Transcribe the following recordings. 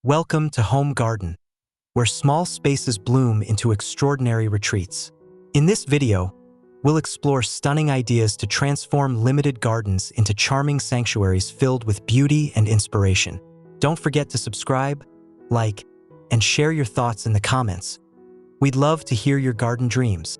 Welcome to Home Garden, where small spaces bloom into extraordinary retreats. In this video, we'll explore stunning ideas to transform limited gardens into charming sanctuaries filled with beauty and inspiration. Don't forget to subscribe, like, and share your thoughts in the comments. We'd love to hear your garden dreams.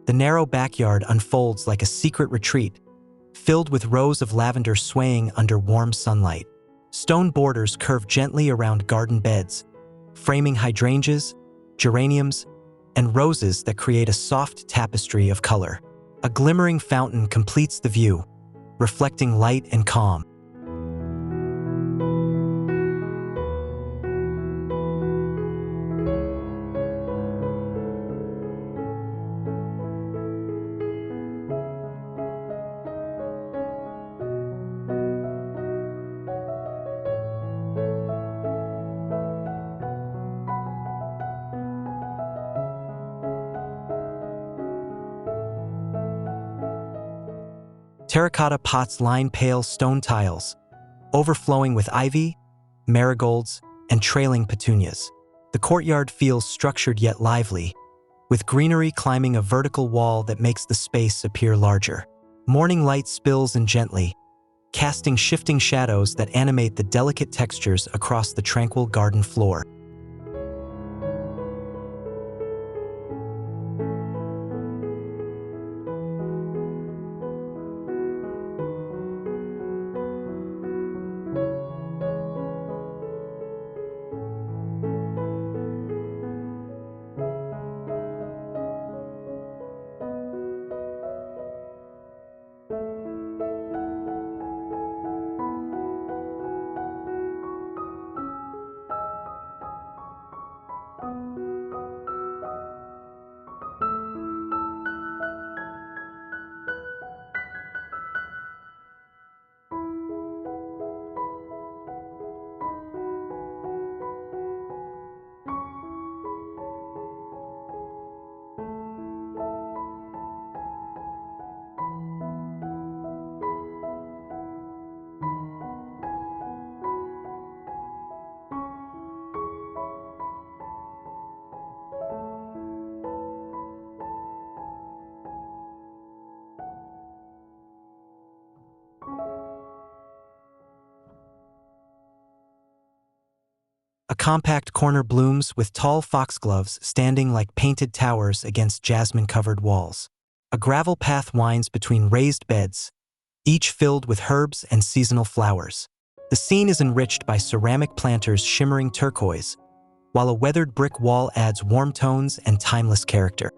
The narrow backyard unfolds like a secret retreat, filled with rows of lavender swaying under warm sunlight. Stone borders curve gently around garden beds, framing hydrangeas, geraniums, and roses that create a soft tapestry of color. A glimmering fountain completes the view, reflecting light and calm. Terracotta pots line pale stone tiles, overflowing with ivy, marigolds, and trailing petunias. The courtyard feels structured yet lively, with greenery climbing a vertical wall that makes the space appear larger. Morning light spills in gently, casting shifting shadows that animate the delicate textures across the tranquil garden floor. A compact corner blooms with tall foxgloves standing like painted towers against jasmine-covered walls. A gravel path winds between raised beds, each filled with herbs and seasonal flowers. The scene is enriched by ceramic planters shimmering turquoise, while a weathered brick wall adds warm tones and timeless character.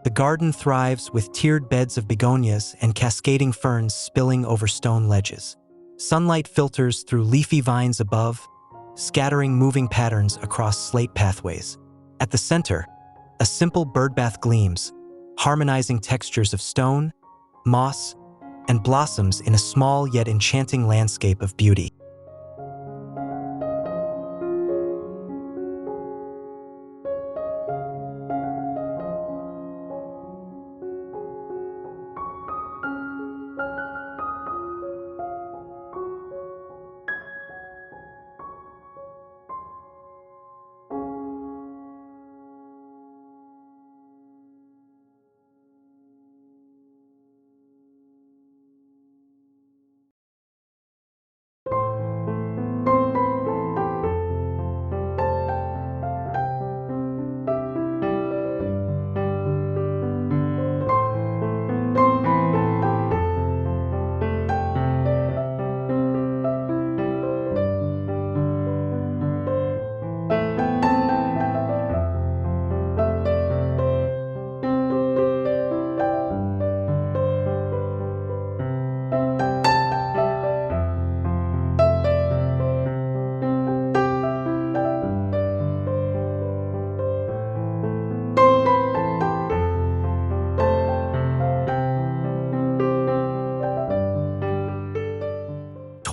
The garden thrives with tiered beds of begonias and cascading ferns spilling over stone ledges. Sunlight filters through leafy vines above, scattering moving patterns across slate pathways. At the center, a simple birdbath gleams, harmonizing textures of stone, moss, and blossoms in a small yet enchanting landscape of beauty.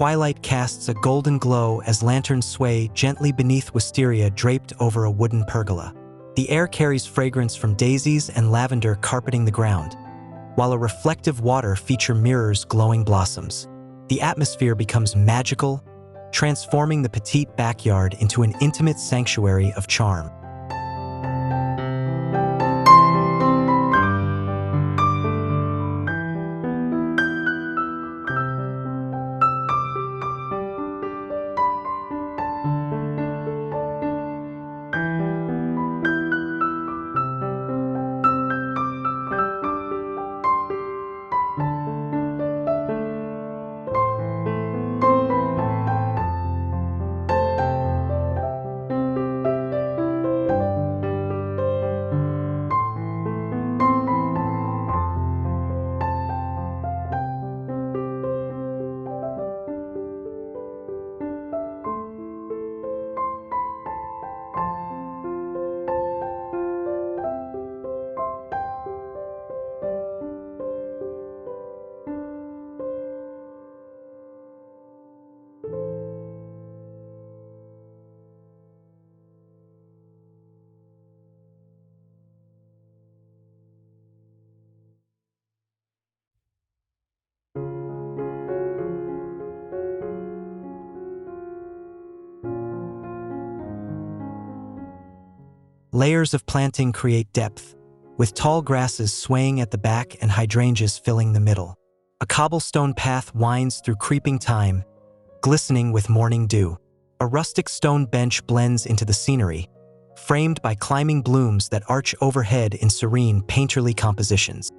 Twilight casts a golden glow as lanterns sway gently beneath wisteria draped over a wooden pergola. The air carries fragrance from daisies and lavender carpeting the ground, while a reflective water feature mirrors glowing blossoms. The atmosphere becomes magical, transforming the petite backyard into an intimate sanctuary of charm. Layers of planting create depth, with tall grasses swaying at the back and hydrangeas filling the middle. A cobblestone path winds through creeping thyme, glistening with morning dew. A rustic stone bench blends into the scenery, framed by climbing blooms that arch overhead in serene, painterly compositions.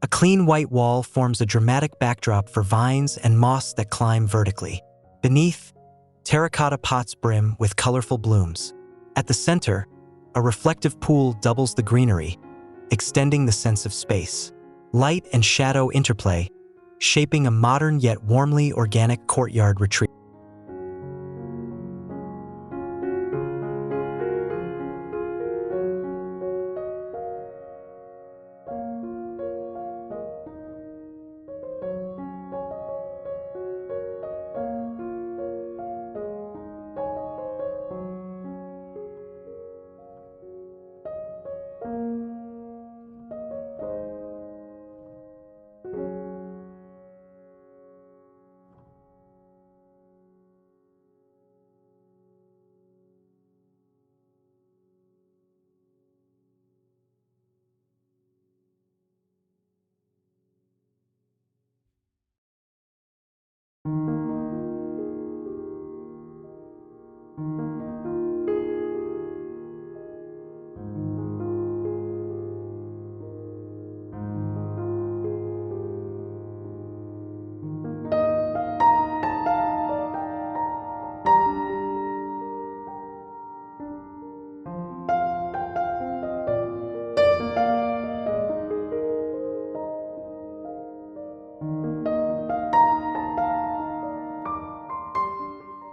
A clean white wall forms a dramatic backdrop for vines and moss that climb vertically. Beneath, terracotta pots brim with colorful blooms. At the center, a reflective pool doubles the greenery, extending the sense of space. Light and shadow interplay, shaping a modern yet warmly organic courtyard retreat.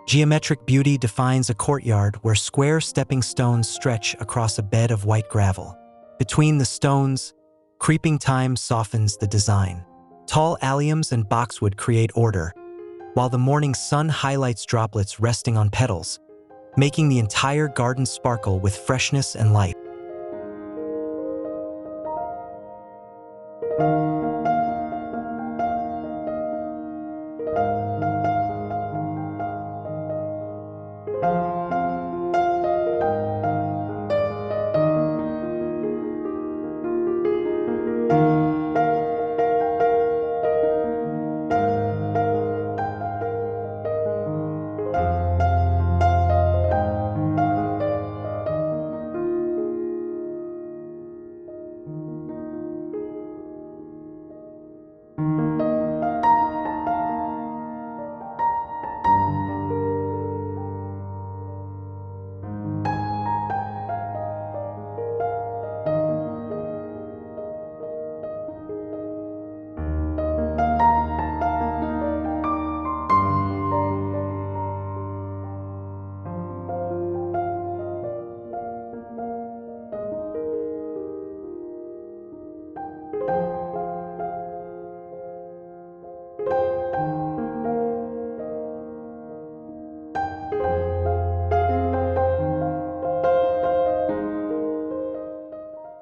Geometric beauty defines a courtyard where square stepping stones stretch across a bed of white gravel. Between the stones, creeping time softens the design. Tall alliums and boxwood create order, while the morning sun highlights droplets resting on petals, making the entire garden sparkle with freshness and life.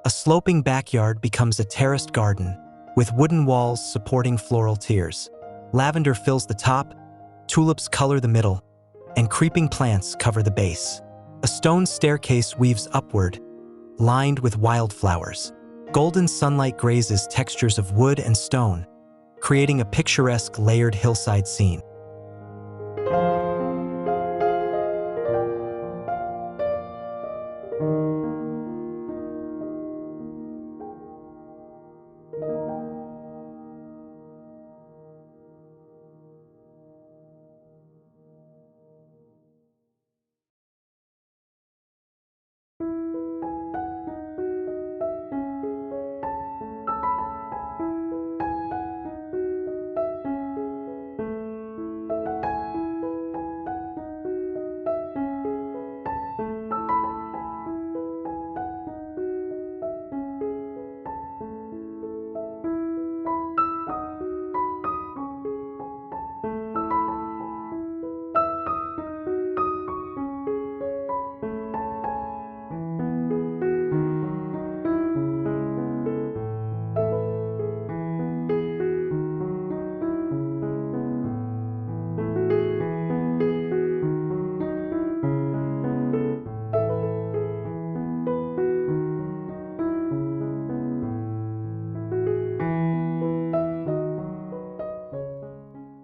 A sloping backyard becomes a terraced garden, with wooden walls supporting floral tiers. Lavender fills the top, tulips color the middle, and creeping plants cover the base. A stone staircase weaves upward, lined with wildflowers. Golden sunlight grazes textures of wood and stone, creating a picturesque layered hillside scene.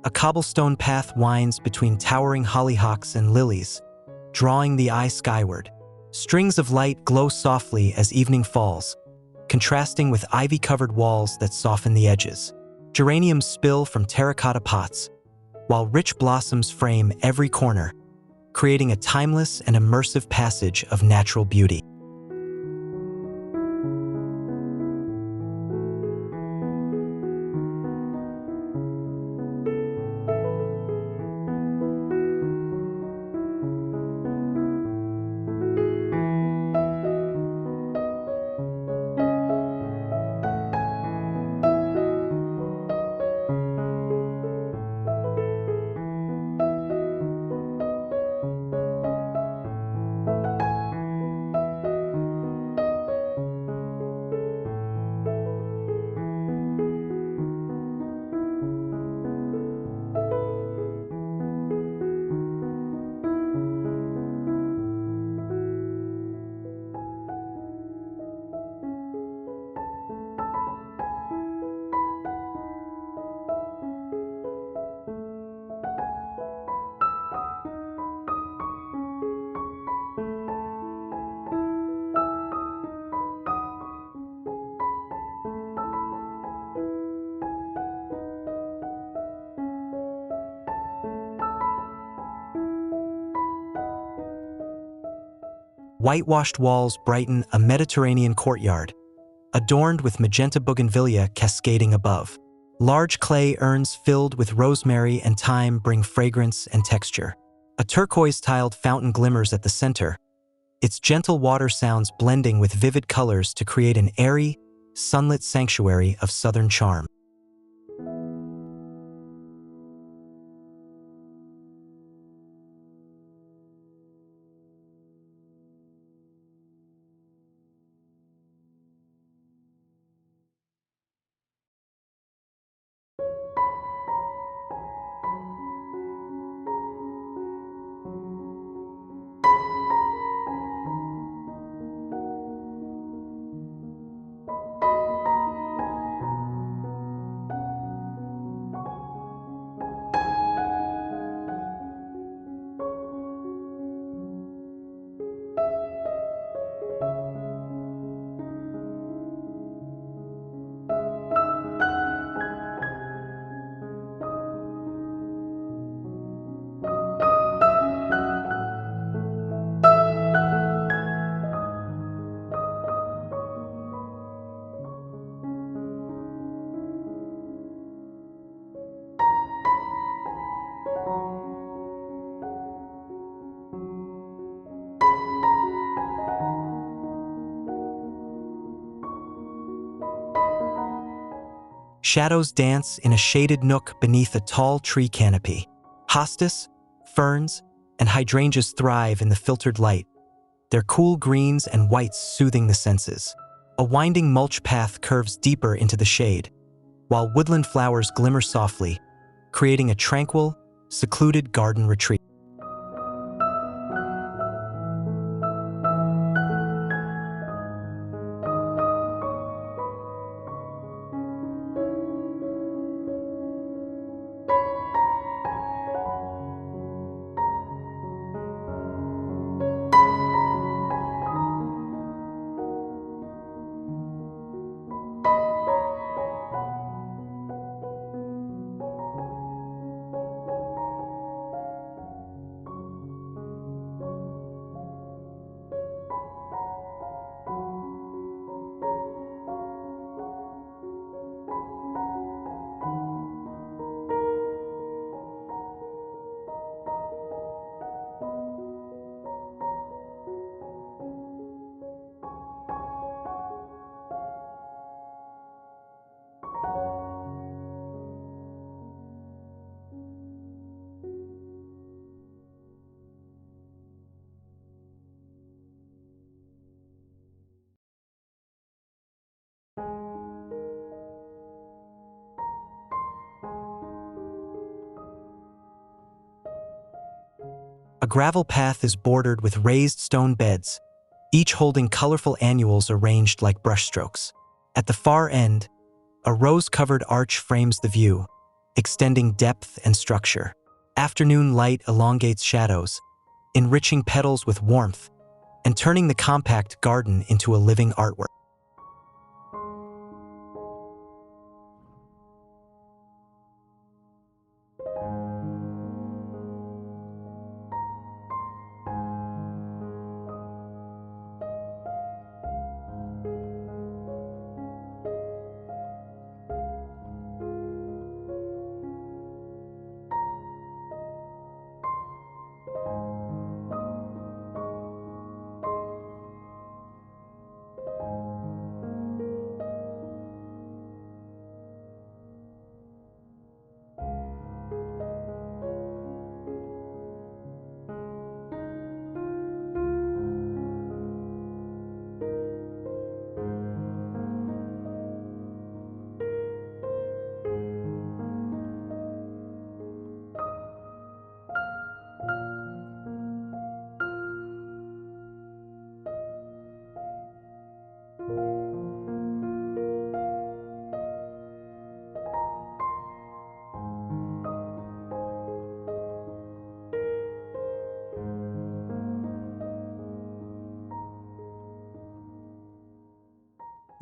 A cobblestone path winds between towering hollyhocks and lilies, drawing the eye skyward. Strings of light glow softly as evening falls, contrasting with ivy-covered walls that soften the edges. Geraniums spill from terracotta pots, while rich blossoms frame every corner, creating a timeless and immersive passage of natural beauty. Whitewashed walls brighten a Mediterranean courtyard, adorned with magenta bougainvillea cascading above. Large clay urns filled with rosemary and thyme bring fragrance and texture. A turquoise-tiled fountain glimmers at the center, its gentle water sounds blending with vivid colors to create an airy, sunlit sanctuary of southern charm. Shadows dance in a shaded nook beneath a tall tree canopy. Hostas, ferns, and hydrangeas thrive in the filtered light, their cool greens and whites soothing the senses. A winding mulch path curves deeper into the shade, while woodland flowers glimmer softly, creating a tranquil, secluded garden retreat. A gravel path is bordered with raised stone beds, each holding colorful annuals arranged like brushstrokes. At the far end, a rose-covered arch frames the view, extending depth and structure. Afternoon light elongates shadows, enriching petals with warmth, and turning the compact garden into a living artwork.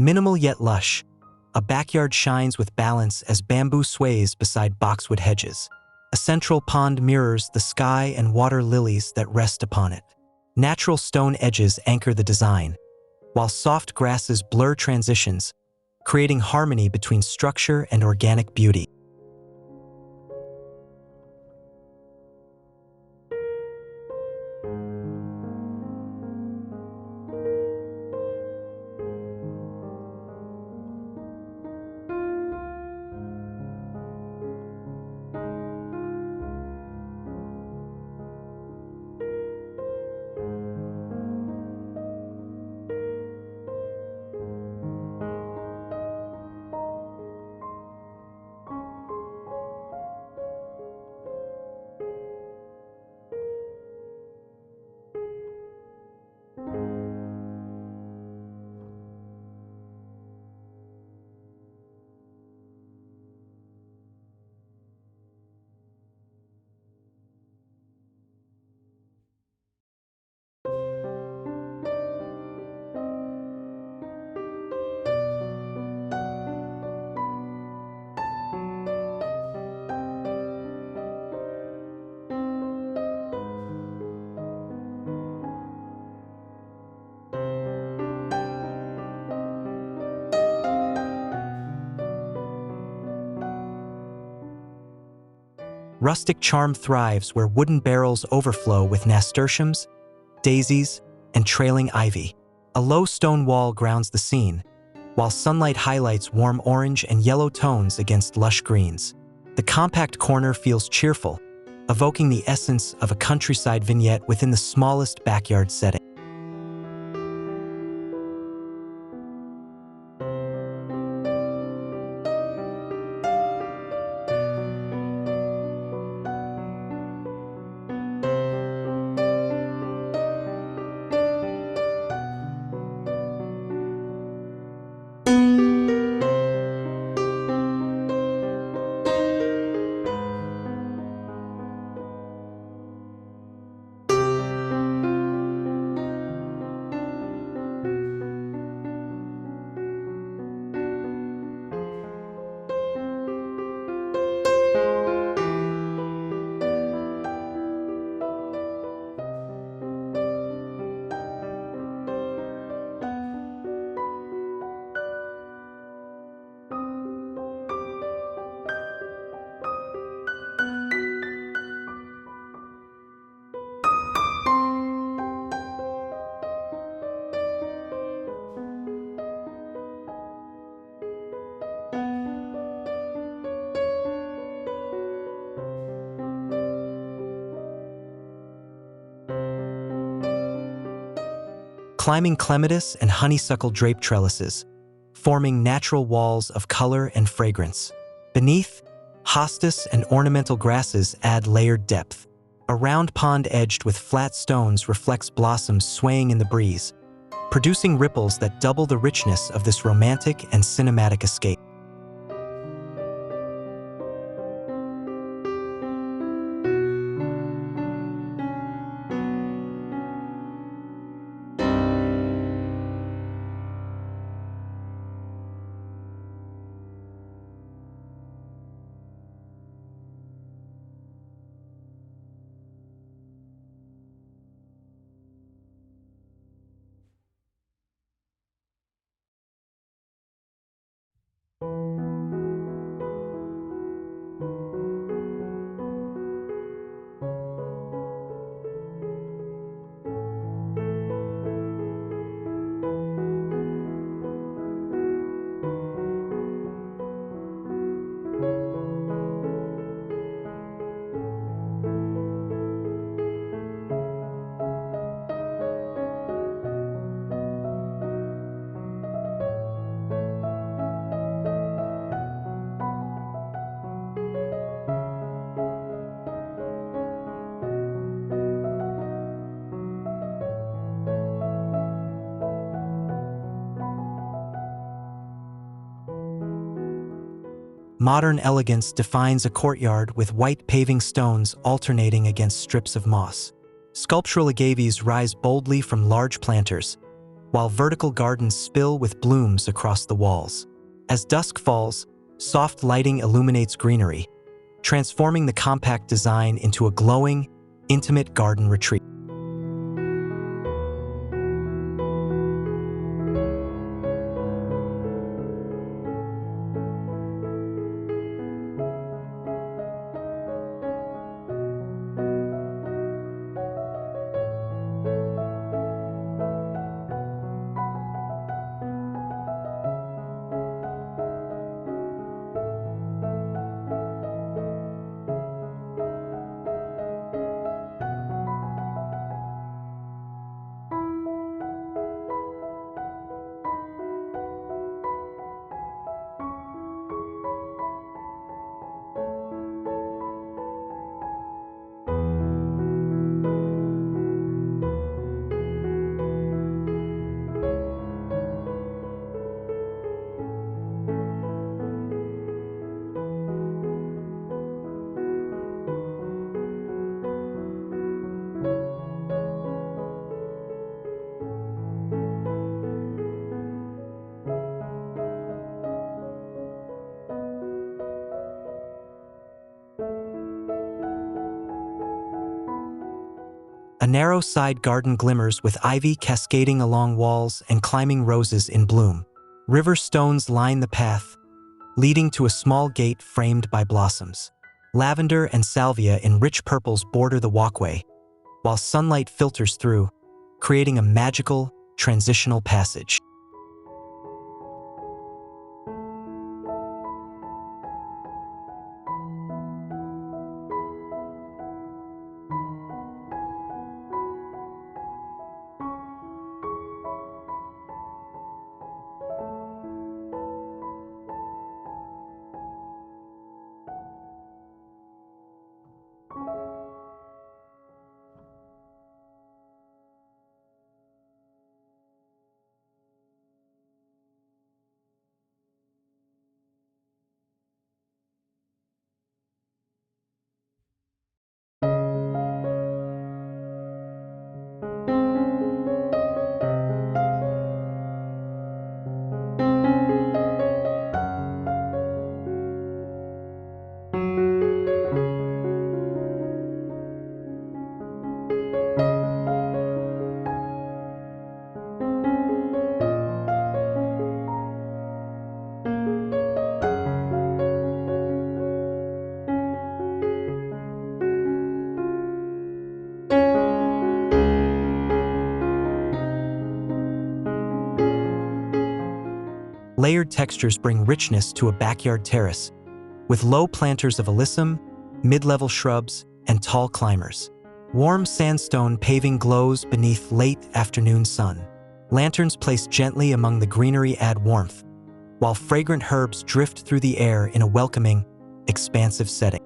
Minimal yet lush, a backyard shines with balance as bamboo sways beside boxwood hedges. A central pond mirrors the sky and water lilies that rest upon it. Natural stone edges anchor the design, while soft grasses blur transitions, creating harmony between structure and organic beauty. rustic charm thrives where wooden barrels overflow with nasturtiums, daisies, and trailing ivy. A low stone wall grounds the scene, while sunlight highlights warm orange and yellow tones against lush greens. The compact corner feels cheerful, evoking the essence of a countryside vignette within the smallest backyard setting. Climbing clematis and honeysuckle drape trellises, forming natural walls of color and fragrance. Beneath, hostas and ornamental grasses add layered depth. A round pond edged with flat stones reflects blossoms swaying in the breeze, producing ripples that double the richness of this romantic and cinematic escape. Modern elegance defines a courtyard with white paving stones alternating against strips of moss. Sculptural agaves rise boldly from large planters, while vertical gardens spill with blooms across the walls. As dusk falls, soft lighting illuminates greenery, transforming the compact design into a glowing, intimate garden retreat. A narrow side garden glimmers with ivy cascading along walls and climbing roses in bloom. River stones line the path, leading to a small gate framed by blossoms. Lavender and salvia in rich purples border the walkway, while sunlight filters through, creating a magical, transitional passage. Layered textures bring richness to a backyard terrace, with low planters of alyssum, mid-level shrubs, and tall climbers. Warm sandstone paving glows beneath late afternoon sun. Lanterns placed gently among the greenery add warmth, while fragrant herbs drift through the air in a welcoming, expansive setting.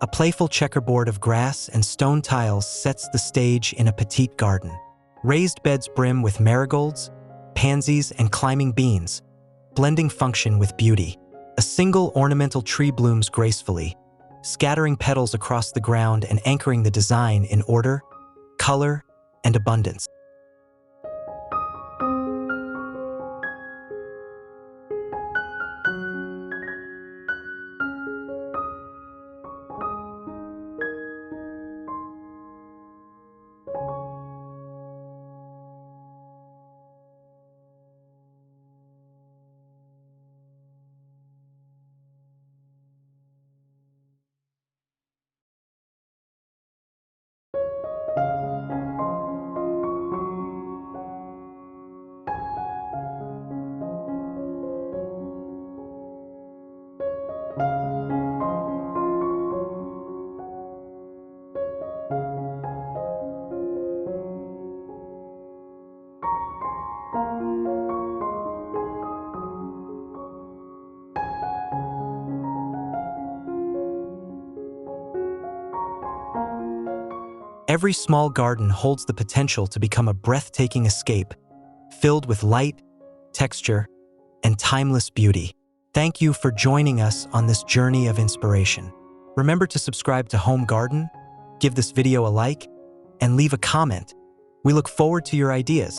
A playful checkerboard of grass and stone tiles sets the stage in a petite garden. Raised beds brim with marigolds, pansies, and climbing beans, blending function with beauty. A single ornamental tree blooms gracefully, scattering petals across the ground and anchoring the design in order, color, and abundance. Every small garden holds the potential to become a breathtaking escape, filled with light, texture, and timeless beauty. Thank you for joining us on this journey of inspiration. Remember to subscribe to Home Garden, give this video a like, and leave a comment. We look forward to your ideas.